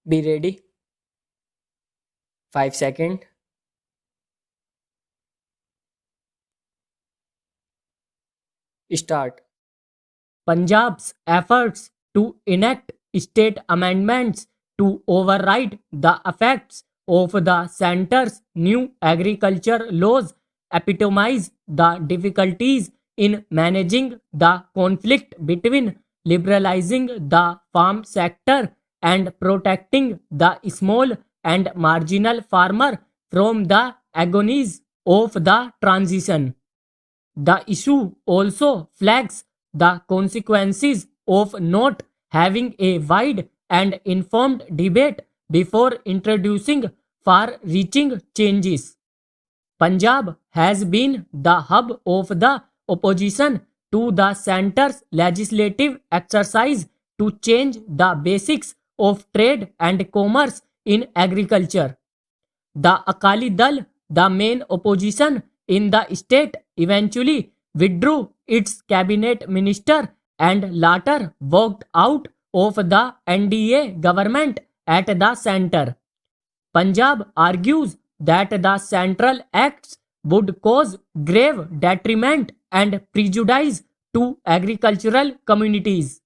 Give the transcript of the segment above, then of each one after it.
Be ready. 5 seconds. Start. Punjab's efforts to enact state amendments to override the effects of the centre's new agriculture laws epitomize the difficulties in managing the conflict between liberalizing the farm sector and protecting the small and marginal farmer from the agonies of the transition. The issue also flags the consequences of not having a wide and informed debate before introducing far reaching changes. Punjab has been the hub of the opposition to the centre's legislative exercise to change the basics of trade and commerce in agriculture. The Akali Dal, the main opposition in the state, eventually withdrew its cabinet minister and later walked out of the NDA government at the centre. Punjab argues that the central acts would cause grave detriment and prejudice to agricultural communities.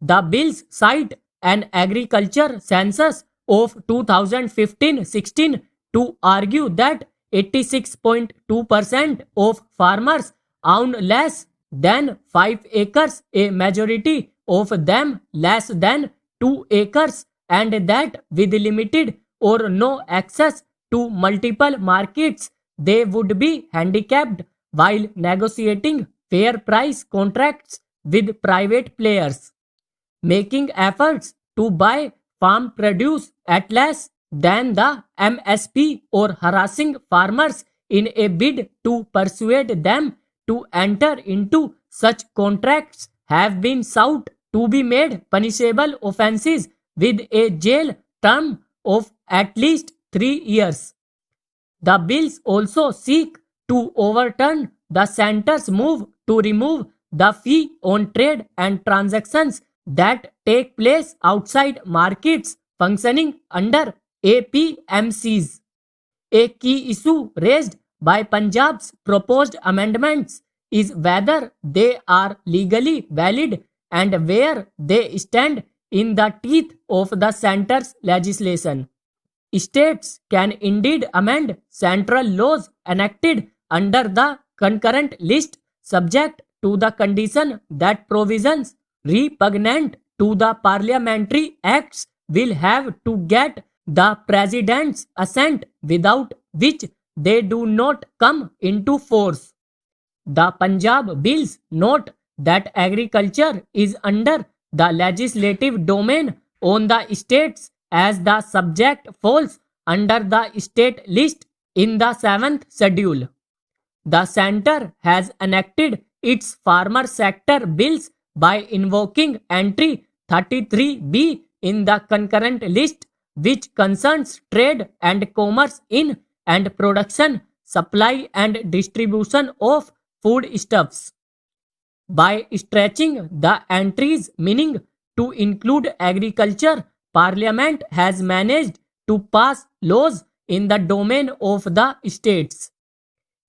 The bills cite an agriculture census of 2015-16 to argue that 86.2% of farmers own less than 5 acres, a majority of them less than 2 acres, and that with limited or no access to multiple markets, they would be handicapped while negotiating fair price contracts with private players. Making efforts to buy farm produce at less than the MSP or harassing farmers in a bid to persuade them to enter into such contracts have been sought to be made punishable offences with a jail term of at least 3 years. The bills also seek to overturn the centre's move to remove the fee on trade and transactions that take place outside markets functioning under APMCs. A key issue raised by Punjab's proposed amendments is whether they are legally valid and where they stand in the teeth of the centre's legislation. States can indeed amend central laws enacted under the concurrent list subject to the condition that provisions repugnant to the parliamentary acts will have to get the president's assent, without which they do not come into force. The Punjab bills note that agriculture is under the legislative domain on the states as the subject falls under the state list in the 7th schedule. The centre has enacted its farmer sector bills by invoking entry 33B in the concurrent list, which concerns trade and commerce in and production, supply and distribution of foodstuffs. By stretching the entry's meaning to include agriculture, Parliament has managed to pass laws in the domain of the states.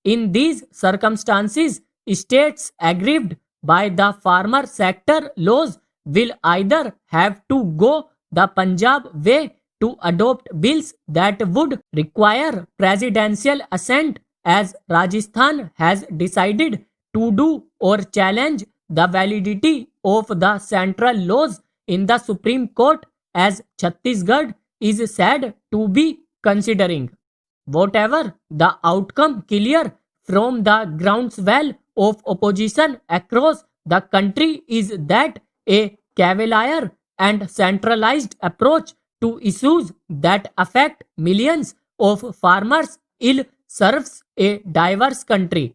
In these circumstances, states aggrieved by the farmer sector laws will either have to go the Punjab way to adopt bills that would require presidential assent, as Rajasthan has decided to do, or challenge the validity of the central laws in the Supreme Court, as Chhattisgarh is said to be considering. Whatever the outcome, clear from the groundswell of opposition across the country is that a cavalier and centralized approach to issues that affect millions of farmers ill serves a diverse country.